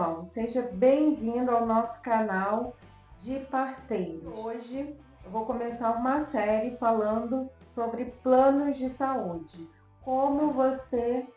pessoal, seja bem-vindo ao nosso canal de parceiros. Hoje eu vou começar uma série falando sobre planos de saúde, como você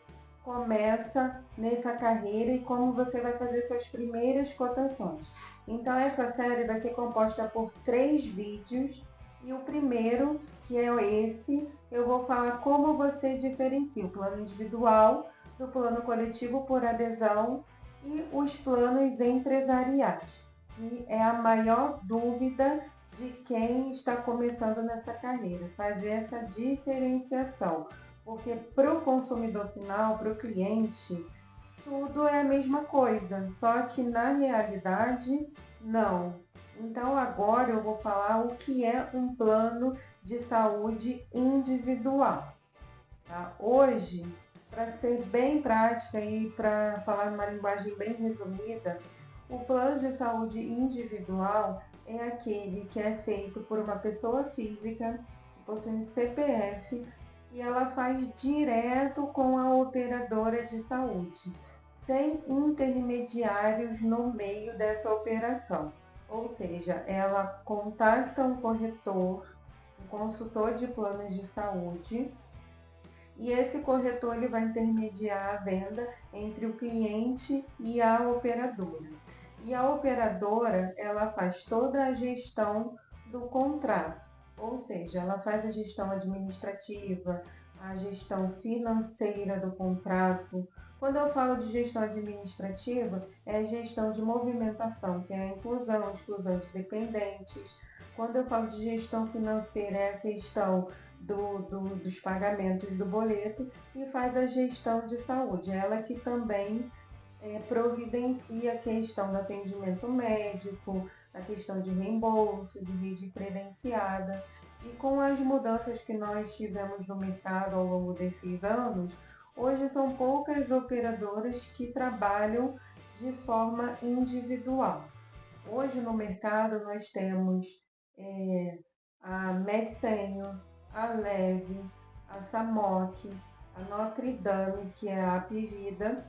começa nessa carreira e como você vai fazer suas primeiras cotações. Então essa série vai ser composta por 3 vídeos e o primeiro, que é esse, eu vou falar como você diferencia o plano individual do plano coletivo por adesão e os planos empresariais, que é a maior dúvida de quem está começando nessa carreira, fazer essa diferenciação, porque para o consumidor final, para o cliente, tudo é a mesma coisa, só que na realidade não. Então agora eu vou falar o que é um plano de saúde individual. Tá? Hoje, para ser bem prática e para falar numa linguagem bem resumida, o plano de saúde individual é aquele que é feito por uma pessoa física que possui um CPF e ela faz direto com a operadora de saúde, sem intermediários no meio dessa operação. Ou seja, ela contacta um corretor, um consultor de planos de saúde, e esse corretor ele vai intermediar a venda entre o cliente e a operadora. E a operadora ela faz toda a gestão do contrato, ou seja, ela faz a gestão administrativa, a gestão financeira do contrato. Quando eu falo de gestão administrativa, é a gestão de movimentação, que é a inclusão, exclusão de dependentes. Quando eu falo de gestão financeira, é a questão dos pagamentos do boleto, e faz a gestão de saúde. Ela que também providencia a questão do atendimento médico, a questão de reembolso, de rede credenciada. E com as mudanças que nós tivemos no mercado ao longo desses anos, hoje são poucas operadoras que trabalham de forma individual. Hoje no mercado nós temos a MedSenior, a Leve, a Samok, a Notre Dame, que é a Apivida.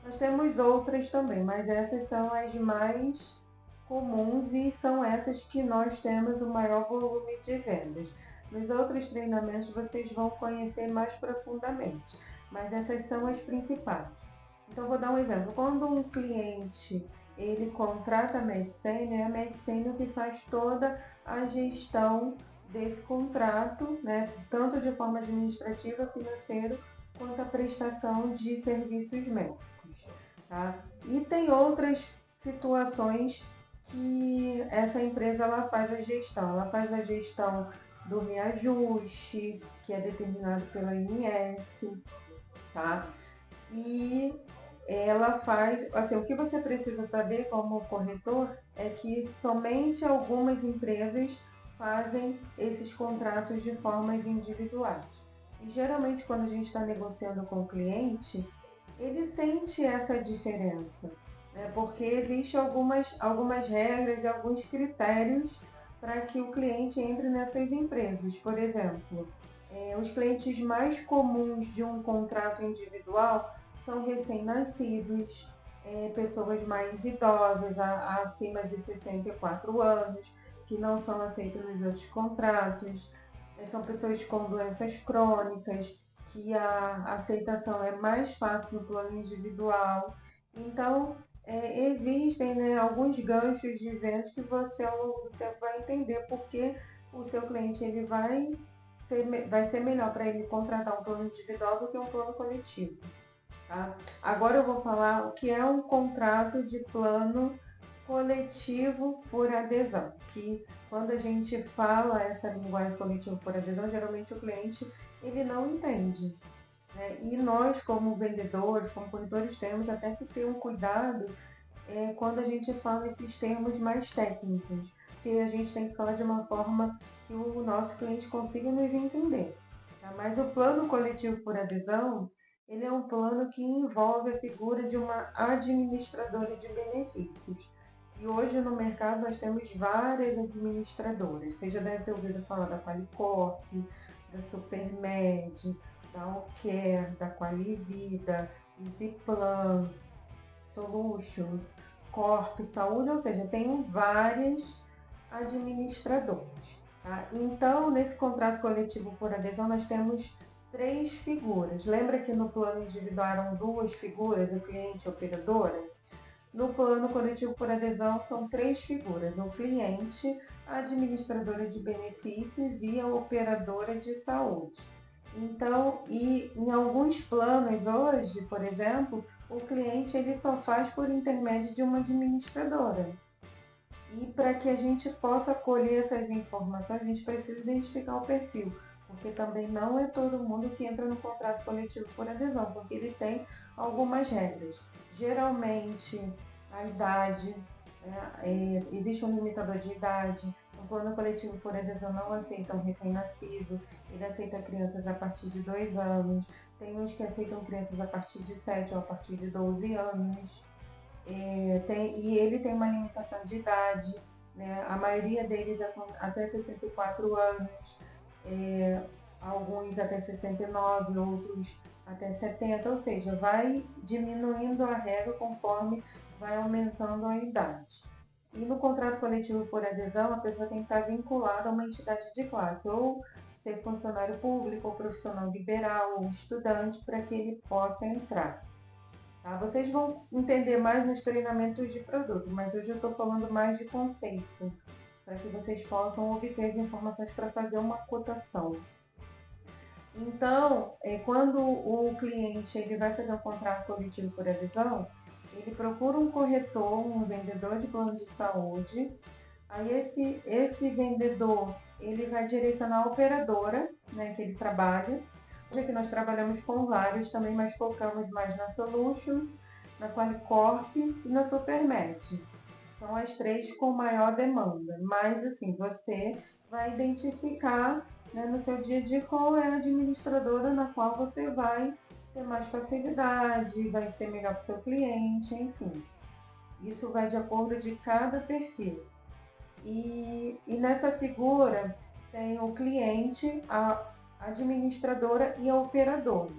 Nós temos outras também, mas essas são as mais comuns e são essas que nós temos o maior volume de vendas. Nos outros treinamentos vocês vão conhecer mais profundamente, mas essas são as principais. Então vou dar um exemplo. Quando um cliente ele contrata a MedSenior, é a MedSenior que faz toda a gestão desse contrato, né, tanto de forma administrativa, financeira, quanto a prestação de serviços médicos. Tá? E tem outras situações que essa empresa ela faz a gestão do reajuste, que é determinado pela INS, tá? E ela faz, assim, o que você precisa saber como corretor é que somente algumas empresas fazem esses contratos de formas individuais. E geralmente quando a gente está negociando com o cliente, ele sente essa diferença, né? Porque existem algumas regras e alguns critérios para que o cliente entre nessas empresas. Por exemplo, os clientes mais comuns de um contrato individual são recém-nascidos, pessoas mais idosas, acima de 64 anos, que não são aceitas nos outros contratos, são pessoas com doenças crônicas, que a aceitação é mais fácil no plano individual. Então, existem, né, alguns ganchos de vendas que você ao longo do tempo vai entender porque o seu cliente ele vai ser melhor para ele contratar um plano individual do que um plano coletivo. Tá? Agora eu vou falar o que é um contrato de plano coletivo por adesão, que quando a gente fala essa linguagem coletivo por adesão, geralmente o cliente ele não entende. Né? E nós, como vendedores, como corretores, temos até que ter um cuidado quando a gente fala esses termos mais técnicos, porque a gente tem que falar de uma forma que o nosso cliente consiga nos entender. Tá? Mas o plano coletivo por adesão, ele é um plano que envolve a figura de uma administradora de benefícios. E hoje no mercado nós temos várias administradoras. Você já deve ter ouvido falar da Qualicorp, da Supermed, da Allcare, da Qualivida, Ziplan. Solutions, Corp Saúde, ou seja, tem várias administradoras. Tá? Então, nesse contrato coletivo por adesão, nós temos 3 figuras. Lembra que no plano individual eram 2 figuras, o cliente e a operadora? No plano coletivo por adesão, são 3 figuras: o cliente, a administradora de benefícios e a operadora de saúde. Então, e em alguns planos hoje, por exemplo, o cliente ele só faz por intermédio de uma administradora. E para que a gente possa colher essas informações, a gente precisa identificar o perfil, porque também não é todo mundo que entra no contrato coletivo por adesão, porque ele tem algumas regras. Geralmente, a idade, existe um limitador de idade. O plano coletivo por adesão não aceita um recém-nascido, ele aceita crianças a partir de 2 anos, tem uns que aceitam crianças a partir de 7 ou a partir de 12 anos. E ele tem uma limitação de idade, né? A maioria deles é até 64 anos, alguns até 69, outros até 70, ou seja, vai diminuindo a regra conforme vai aumentando a idade. E no contrato coletivo por adesão, a pessoa tem que estar vinculada a uma entidade de classe, ou ser funcionário público, ou profissional liberal, ou estudante, para que ele possa entrar. Tá? Vocês vão entender mais nos treinamentos de produto, mas hoje eu estou falando mais de conceito, para que vocês possam obter as informações para fazer uma cotação. Então, quando o cliente ele vai fazer um contrato coletivo por adesão, ele procura um corretor, um vendedor de plano de saúde. Aí esse vendedor ele vai direcionar a operadora, né, que ele trabalha. Hoje aqui nós trabalhamos com vários também, mas focamos mais na Solutions, na Qualicorp e na Supermed. São as 3 com maior demanda. Mas assim, você vai identificar, né, no seu dia a dia qual é a administradora na qual você vai ter mais facilidade, vai ser melhor para o seu cliente, enfim. Isso vai de acordo de cada perfil. E nessa figura tem o cliente, a administradora e a operadora.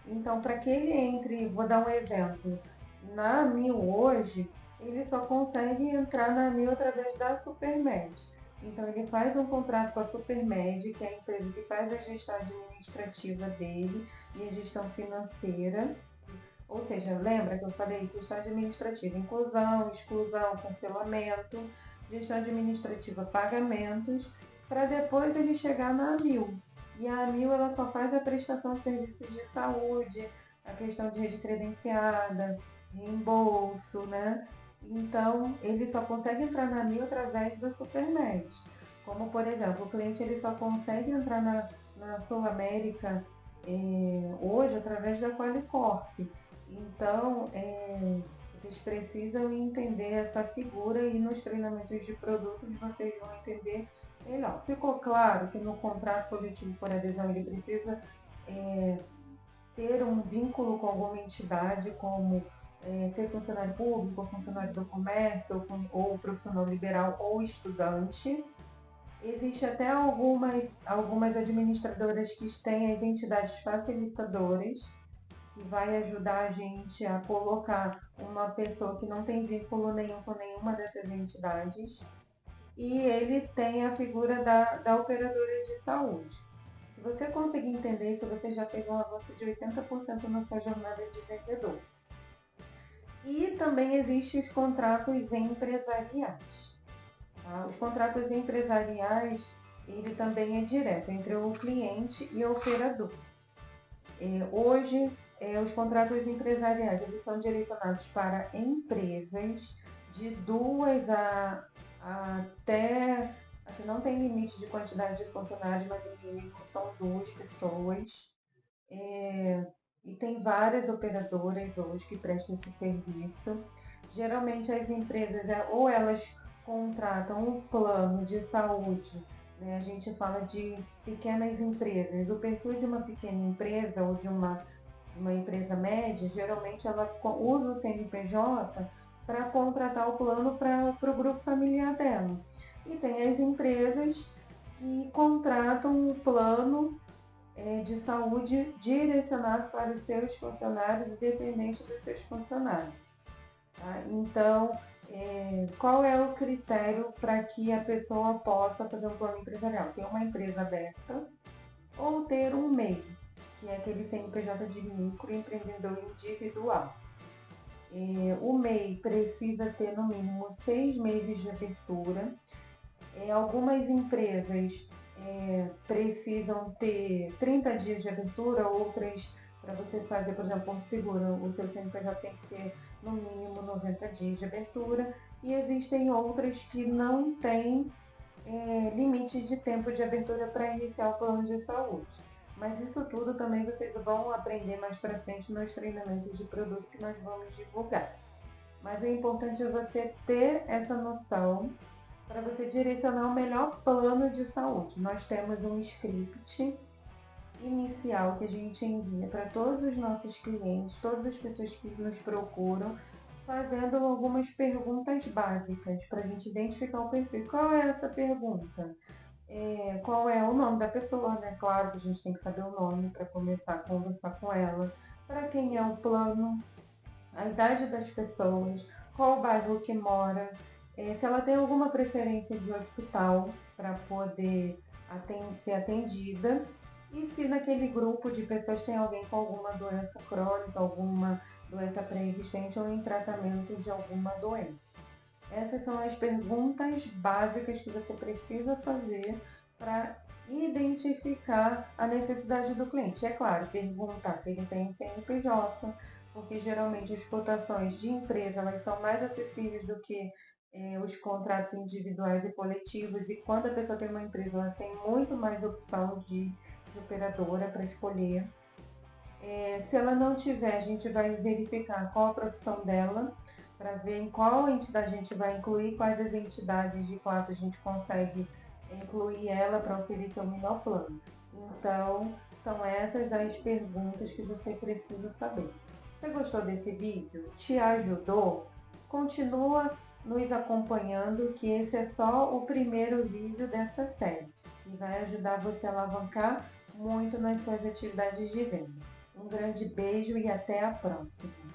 Então, para que ele entre, vou dar um exemplo, na Mil hoje, ele só consegue entrar na Mil através da Supermed. Então, ele faz um contrato com a Supermed, que é a empresa que faz a gestão administrativa dele e a gestão financeira. Ou seja, lembra que eu falei gestão administrativa, inclusão, exclusão, cancelamento, gestão administrativa, pagamentos, para depois ele chegar na Mil. E a Mil ela só faz a prestação de serviços de saúde, a questão de rede credenciada, reembolso, né? Então, ele só consegue entrar na Mil através da Supermed. Como, por exemplo, o cliente ele só consegue entrar na Sul América hoje através da Qualicorp. Então, vocês precisam entender essa figura e nos treinamentos de produtos vocês vão entender melhor. Ficou claro que no contrato coletivo por adesão ele precisa ter um vínculo com alguma entidade, como ser funcionário público, ou funcionário do comércio, ou profissional liberal ou estudante. Existe até algumas administradoras que têm as entidades facilitadoras, que vai ajudar a gente a colocar uma pessoa que não tem vínculo nenhum com nenhuma dessas entidades. E ele tem a figura da operadora de saúde. Se você conseguir entender isso, você já teve um avanço de 80% na sua jornada de vendedor. E também existem os contratos empresariais. Tá? Os contratos empresariais, ele também é direto entre o cliente e o operador. Hoje, os contratos empresariais eles são direcionados para empresas de 2 a até, assim, não tem limite de quantidade de funcionários, mas o mínimo são 2 pessoas. E tem várias operadoras hoje que prestam esse serviço. Geralmente as empresas, ou elas contratam um plano de saúde, né? A gente fala de pequenas empresas. O perfil de uma pequena empresa ou de uma empresa média, geralmente ela usa o CNPJ para contratar o plano para o grupo familiar dela. E tem as empresas que contratam o plano de saúde direcionado para os seus funcionários, independente dos seus funcionários. Tá? Então, qual é o critério para que a pessoa possa fazer um plano empresarial? Ter uma empresa aberta ou ter um MEI, que é aquele CNPJ de microempreendedor individual. O MEI precisa ter no mínimo 6 meses de abertura. Algumas empresas precisam ter 30 dias de abertura, outras, para você fazer, por exemplo, Porto Seguro, o seu CNPJ tem que ter no mínimo 90 dias de abertura, e existem outras que não têm limite de tempo de abertura para iniciar o plano de saúde. Mas isso tudo também vocês vão aprender mais para frente nos treinamentos de produto que nós vamos divulgar. Mas o importante é você ter essa noção para você direcionar o melhor plano de saúde. Nós temos um script inicial que a gente envia para todos os nossos clientes, todas as pessoas que nos procuram, fazendo algumas perguntas básicas para a gente identificar o perfil. Qual é essa pergunta? Qual é o nome da pessoa, né? Claro que a gente tem que saber o nome para começar a conversar com ela. Para quem é o plano, a idade das pessoas, qual o bairro que mora, se ela tem alguma preferência de hospital para poder ser atendida, e se naquele grupo de pessoas tem alguém com alguma doença crônica, alguma doença pré-existente ou em tratamento de alguma doença. Essas são as perguntas básicas que você precisa fazer para identificar a necessidade do cliente. É claro, perguntar se ele tem CNPJ, porque geralmente as cotações de empresa elas são mais acessíveis do que os contratos individuais e coletivos. E quando a pessoa tem uma empresa, ela tem muito mais opção de operadora para escolher. Se ela não tiver, a gente vai verificar qual a profissão dela, para ver em qual entidade a gente vai incluir, quais as entidades de classe a gente consegue incluir ela para oferecer o melhor plano. Então, são essas as perguntas que você precisa saber. Você gostou desse vídeo? Te ajudou? Continua nos acompanhando, que esse é só o primeiro vídeo dessa série e vai ajudar você a alavancar muito nas suas atividades de venda. Um grande beijo e até a próxima!